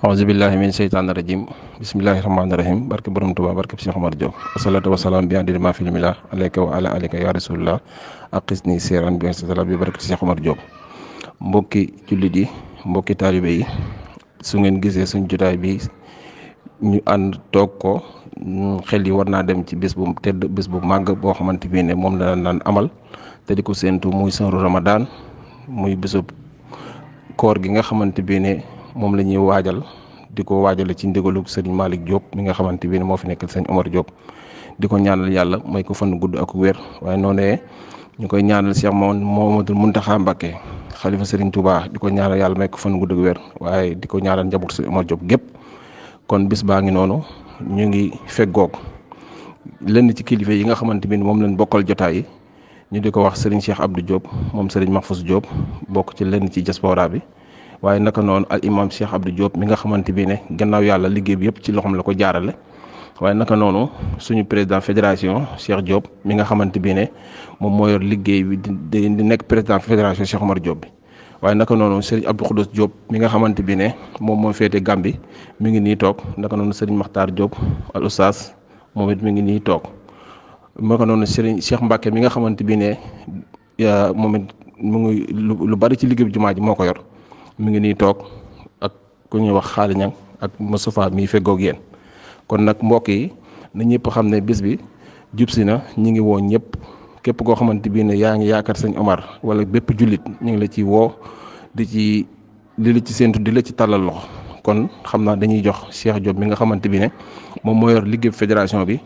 auzubillahi min seytaani rajim bismillahi rahmaani rahim barke borom Tuubaa barke Cheikh Omar Diop wasalaatu wasalaam bi andi ma filmila alayka wa ala alika ya rasulullah aqis ni seeran bi sala bi barke Cheikh Omar Diop. Mbokki jullit yi, mbokki taalibe yi, su ngeen gisee suñ jotaay bi ñu ànd toog ko, xel yi war naa dem ci bés bu tedd, bés bu màgg boo xamante bii ne moom la naan amal te di ko séentu muy sahru ramadan, muy bésub koor gi nga xamante bii ne moom la ñuy waajal, di ko waajale ci ndigalug sëriñ Malick Diop mi nga xamante bi ne moo fi nekkal sëñ Omar Diop. di ko ñaanal yàlla may ko fan gudd ak wér, waaye noonee ñu koy ñaanal Cheikh Mouhamadoul Mountakha Mbacké xalifa sëriñ Touba, di ko ñaanal yàlla may ko fan gudd ak wér, waaye di ko ñaanal njaboot sëñ Omar Diop gépp. kon bis baa ngi noonu, ñu ngi feggoog lenn ci kilifa yi nga xamante bi ne moom lañ bokkal jotaay yi, ñu di ko wax sëriñ Cheikh Abdou Diop moom sëriñ Mahfous Diop, bokk ci lenn ci diaspora bi. waaye naka noonu al imam Cheikh Abdou Diop mi nga xamante bi ne gannaaw yàlla liggéey bi yëpp ci loxoom la ko jaarale. waaye naka noonu suñu président fédération Cheikh Diop mi nga xamante bi ne moom moo yor liggéey bi di nekk président fédération Cheikh Omar Diop bi. waaye naka noonu Serigne Abdou Khoudous Diop mi nga xamante bi ne moom moo féete Gambie mi ngi nii toog. naka noonu Serigne Makhtar Diop al Oustaz moom it mi ngi nii toog. naka noonu Serigne Cheikh Mbacké mi nga xamante bi ne moom it mu ngi lu bari ci liggéey bi jumaa ji moo ko yor. mi ngi nii toog ak ku ñuy wax xaali ñang ak Moustapha mi feggoog yéen. kon nag mbokk yi na ñëpp xam ne bis bi jub si na, ñi ngi woo ñëpp, képp koo xamante bii ne yaa ngi yaakaar sëñ Omar wala bépp jullit ñu ngi la ci woo, di la ci séentu, di la ci tàllal loxo. kon xam naa dañuy jox Cheikh Diop mi nga xamante bi ne moom moo yor liggéey fédération bi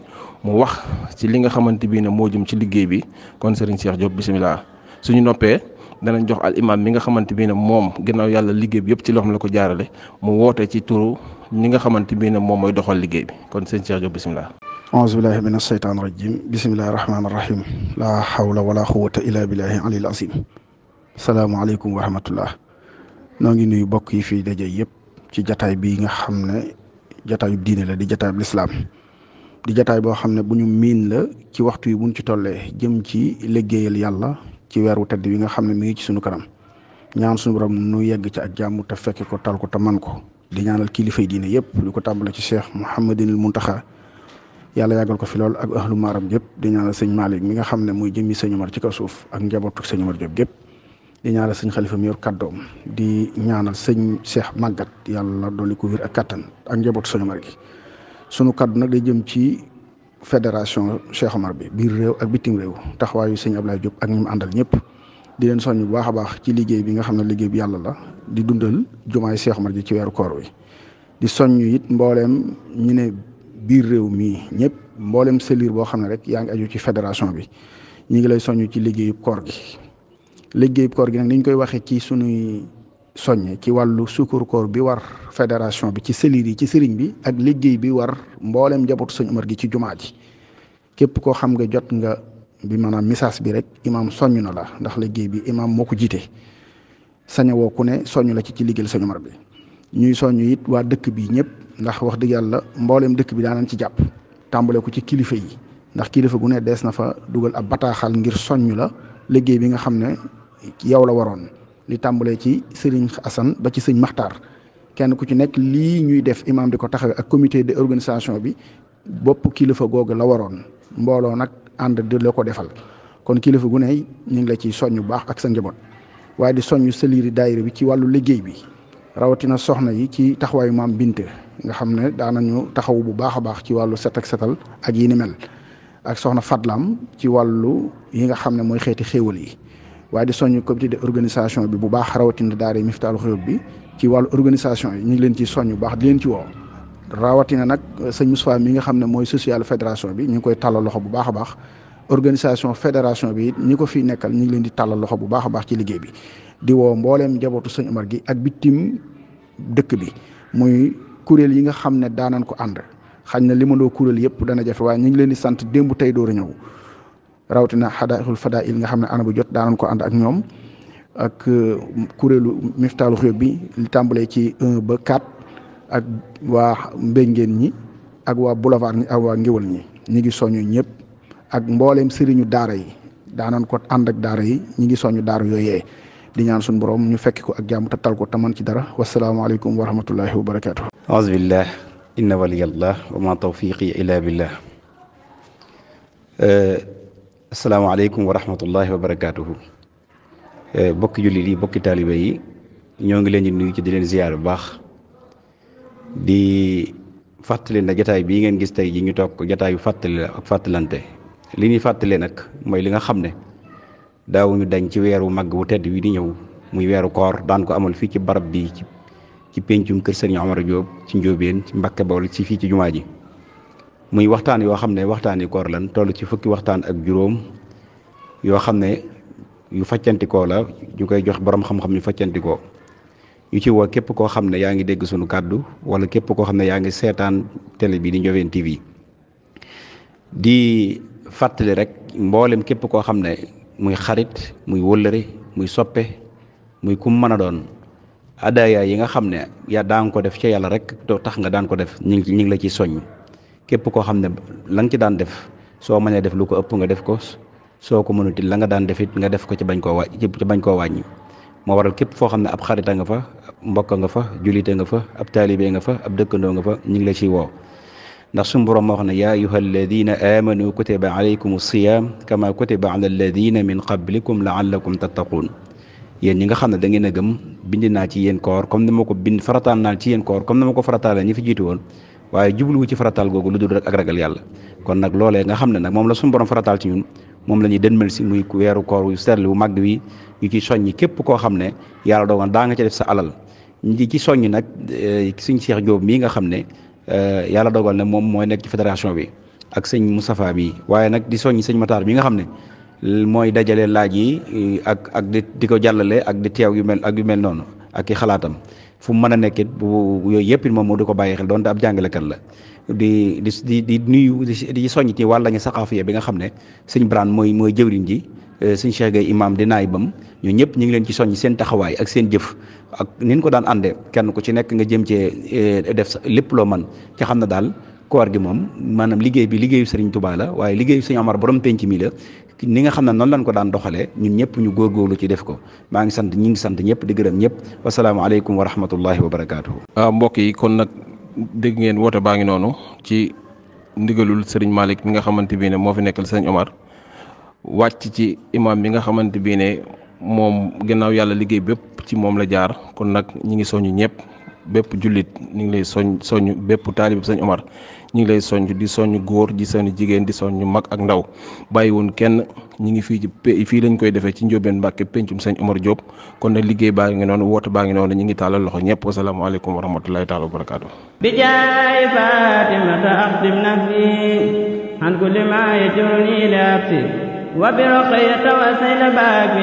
mu wax ci li nga xamante bi ne moo jëm ci liggéey bi. kon Serigne Cheikh Diop bisimilah. suñu noppee danañ jox al imam mi nga xamante bi ne moom ginnaaw yàlla liggéey bi yëpp ci loxoom la ko jaarale, mu woote ci turu ñi nga xamante bi ne moom mooy doxal liggéey bi. kon sëñ Cheikh Diop bisimilah. auzu billahi min asheytaan rajim bisimillahi rahmaani rahim laa hawla wala quwwata illa billahi alil azim. salaamaaleykum wa rahmatullah. noo ngi nuyu bokk yi fii daje yëpp ci jataay bii nga xam ne jataayub diine la, di jataayub lislaam, di jataay boo xam ne bu ñu miin la ci waxtu yi buñ ci tollee jëm ci liggéeyal yàlla ci weeru tedd bi nga xam ne mi ngi ci sunu kanam. ñaan sunu borom nu yegg ci ak jàmm te fekke ko, tal ko te man ko. di ñaanal kilifay diine yëpp lu ko tàmbale ci Cheikh Mouhamadoul Mountakha, yàlla yàggal ko fi lool ak ahlu maaram yëpp. di ñaanal sëñ Malick mi nga xam ne muy jëmmi sëñ Omar ci kaw suuf ak njabootu sëñ Omar Diop gépp. di ñaanal sëñ Xalifa mi yor kàddoom. di ñaanal sëñ Cheikh Magat, yàlla dolli ko wér ak kattan ak njabootu sëñ Omar gi. sunu kàddu nag day jëm ci fédération Cheikh Omar bi biir réew ak bitim réew, taxawaayu sëñ Ablaye Diop ak ñi mu àndal ñëpp. di leen soññ bu baax a baax ci liggéey bi nga xam ne liggéey bi yàlla la, di dundal jumaay Cheikh Omar ji ci weeru koor wi. di soññ it mbooleem ñu ne biir réew mii ñëpp, mbooleem seliir boo xam ne rek yaa ngi aju ci fédération bi, ñu ngi lay soññ ci liggéeyub koor gi. liggéeyub koor gi nag ni ñu koy waxee ci sunuy soññe ci wàllu sukkur koor bi war fédération bi ci seliir yi ci sëriñ bi, ak liggéey bi war mbooleem njabootu sëñ Omar gi ci jumaa ji. képp koo xam nga jot nga bi maanaam message bi rek imaam soññ na la, ndax liggéey bi imaam moo ko jiite. sañawoo ku ne soññ la ci liggéeyal sëñ Omar bi. ñuy soññ it waa dëkk bi ñëpp, ndax wax dëgg yàlla mbooleem dëkk bi daanañ ci jàpp, tàmbale ko ci kilifa yi, ndax kilifa gu ne dees na fa dugal ab bataaxal ngir soññ la liggéey bi nga xam ne yow la waroon. li tàmbalee ci sëriñ Assane ba ci sëñ Maxtaar, kenn ku ci nekk lii ñuy def imaam di ko taxawee ak comité de organisation bi, bopp kilifa googu la waroon. mbooloo nag ànd di la ko defal. kon kilifa gu ne ñu ngi la ciy soññ bu baax ak sa njaboot, waaye di soññ sëliiri daayira bi ci wàllu liggéey bi, rawatina soxna yi ci taxawaayu maam Binte nga xam ne daanañu taxaw bu baax a baax ci wàllu set ak setal ak yi ni mel, ak soxna Fadlam ci wàllu yi nga xam ne mooy xeeti xéewal yi. waaye di soññ comité de organisation bi bu baax, rawatina daara Miftahul Xuyub bi ci wàllu organisation yi ñu ngi leen ci soññ bu baax, di leen ci woo. rawatina nag sëñ Moustapha mi nga xam ne mooy social fédération bi, ñu ngi koy tàllal loxo bu baax a baax. organisation fédération bi it ñi ko fi nekkal ñu ngi leen di tàllal loxo bu baax a baax ci liggéey bi. di woo mbooleem njabootu sëñ Omar gi ak bitim dëkk bi, muy kuréel yi nga xam ne daanan ko ànd. xañ na limandoo kuréel yëpp dana jafe, waaye ñu ngi leen di sant démb tey door a ñëw. rawatina Hadaa'il Fadaa'il nga xam ne ana bu jot daanan ko ànd ak ñoom, ak kuréelu Miftahul Xuyub bi li tàmbalee ci 1 ba 4, ak waa Mbéngeen ñi, ak waa Boulevard ñi, ak waa Ngéwal ñi. ñi ngi soñu ñëpp ak mbooleem sëriñu daara yi daanan ko ànd ak daara yi, ñi ngi soñu daara yooyee. di ñaan suñu borom ñu fekk ko ak jàmm te tal ko te man ci dara wasalaamaaleykum wa rahmatullahi wa barakaatu. auzu billah inna waliyallah wa ma tawfiqi illa billah. asalaamaaleykum wa rahmatullahi wa barakaatuhu. bokki jullit yi bokki taalibe yi ñoo ngi leen di nuyu ci di leen ziyaar bu baax di fàttali na jataay bii ngeen gis tey ji ñu toog jataayu fàttali la ak fàttalante li ñuy fàttalee nag mooy li nga xam ne daawuñu dañ ci weeru màgg wu tedd wi di ñëw muy weeru koor daan ko amal fii ci barab bi ci péncum kër Sëriñ Omar Diop ci Njóobeen ci Mbàkke Bawol ci fii ci jumaa ji muy waxtaan yoo xam ne waxtaani koor lan toll ci fukki waxtaan ak juróom yoo xam ne yu faccantikoo la ñu koy jox borom xam-xam yu faccantikoo ñu ci woo képp koo xam ne yaa ngi dégg sunu kàddu wala képp koo xam ne yaa ngi seetaan télé bi di Ndiobène TV di fàttali rek mboolem képp koo xam ne muy xarit muy wëllëre muy soppe muy kum mën a doon adaya yi nga xam ne yaa daan ko def ca yàlla rek doo tax nga daan ko def ñu ngi la ciy soññ képp koo xam ne la nga ci daan def soo mënee def lu ko ëpp nga def ko soo ko mënuti la nga daan def it nga def ko ci bañ koo wàññi moo waral képp foo xam ne ab xarita nga fa mbokk nga fa julite nga fa ab taalibe nga fa ab dëkkandoo nga fa ñu ngi la ciy woo ndax suñu borom moo wax ne yaa ayuha alladina amanu kutiba alaykum siyam kama kutiba ala alladina min qablikum laallakum tattaquun yéen ñi nga xam ne da ngeen a gëm bindi naa ci yéen koor comme ni ma ko bind farataal naa ci yéen koor comme ni ma ko farataale ñi fi jiitu woon waaye jubluwu ci farataal googu lu dul rek ak ragal yàlla kon nag loolee nga xam ne nag moom la suñu borom farataal ci ñun moom la ñuy dënmal si muy weeru koor wu sell wu màgg wi ñu ci soññi képp koo xam ne yàlla dogal daa nga ca def sa alal ñi ci soññi nag suñ Cheikh Diop mii nga xam ne yàlla dogal ne moom mooy nekk ci fédération bi ak sëñ Moustapha bi waaye nag di soññi sëñ Matar bi nga xam ne mooy dajale laaj yi ak di ko jàllale ak di teew yu mel noonu ak i xalaatam fu mu mën a nekkit bu yooyu yëpp it moom moo di ko bàyyi xel doonte ab jàngalekat la di nuyu di soññ ci wàllañu saqaafiya bi nga xam ne sëñ Birane mooy jëwriñ ji sëñ Cheikh Gueye imam di naay bam ñoo ñëpp ñu ngi leen ci soññ seen taxawaay ak seen jëf ak nin ko daan àndee kenn ku ci nekk nga jëm cee def lépp loo man ci xam ne daal koor gi moom maanaam liggéey bi liggéeyu Sëriñ Tuubaa la waaye liggéeyu Sëriñ Omar borom penc mi la ni nga xam ne noonu lañ ko daan doxalee ñun ñëpp ñu góorgóorlu ci def ko ñi ngi sant ñëpp di gërëm ñëpp wasalaamaaleykum wa rahmatullahi wa barakaatuhu. mbokk yi kon nag dégg ngeen woote baa ngi noonu ci ndigalul Serigne Malick mi nga xamante bii ne moo fi nekkal Sëriñ Omar wàcc ci imam bi nga xamante bii ne moom gannaaw yàlla liggéey bépp ci moom la jaar kon nag ñi ngi soññ ñëpp bépp jullit ñu ngi lay soññ bépp taalib Sëriñ Omar ñu ngi lay soññ di soññ góor di soññ jigéen di soññ mag ak ndaw bàyyi woon kenn ñi ngi fii lañ koy defee ci Ndiobène Mbàkke pencum Sëriñ Omar Diop kon nag liggéey baa ngi noonu woote baa ngi noonu ñu ngi tàllal loxo ñëpp wasalaamaaleykum wa rahmatullahi taala wa barakaatu bi jaay Fatimata axdim nafsi an kulli ma yajurni li absi wa bi ruqyata wa sayla baak